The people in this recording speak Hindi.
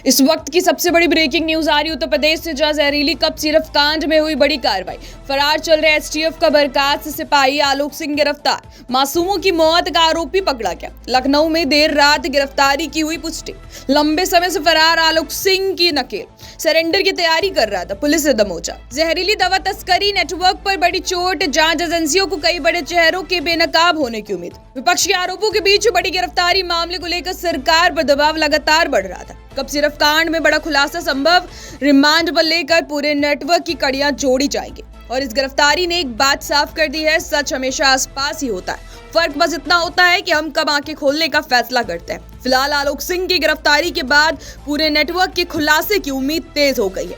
इस वक्त की सबसे बड़ी ब्रेकिंग न्यूज आ रही उत्तर प्रदेश से, जहां जहरीली कप सिरफ कांड में हुई बड़ी कार्रवाई। फरार चल रहे एसटीएफ का बर्खास्त सिपाही आलोक सिंह गिरफ्तार। मासूमों की मौत का आरोपी पकड़ा गया। लखनऊ में देर रात गिरफ्तारी की हुई पुष्टि। लंबे समय से फरार आलोक सिंह की नकेल सरेंडर की तैयारी कर रहा था, पुलिस से दबोचा। जहरीली दवा तस्करी नेटवर्क पर बड़ी चोट। जांच एजेंसियों को कई बड़े चेहरों के बेनकाब होने की उम्मीद। विपक्ष के आरोपों के बीच बड़ी गिरफ्तारी। मामले को लेकर सरकार पर दबाव लगातार बढ़ रहा था। कब सिर्फ कांड में बड़ा खुलासा संभव। रिमांड पर लेकर पूरे नेटवर्क की कड़ियां जोड़ी जाएंगी। और इस गिरफ्तारी ने एक बात साफ कर दी है, सच हमेशा आसपास ही होता है। फर्क बस इतना होता है कि हम कब आंखें खोलने का फैसला करते हैं। फिलहाल आलोक सिंह की गिरफ्तारी के बाद पूरे नेटवर्क के खुलासे की उम्मीद तेज हो गई है।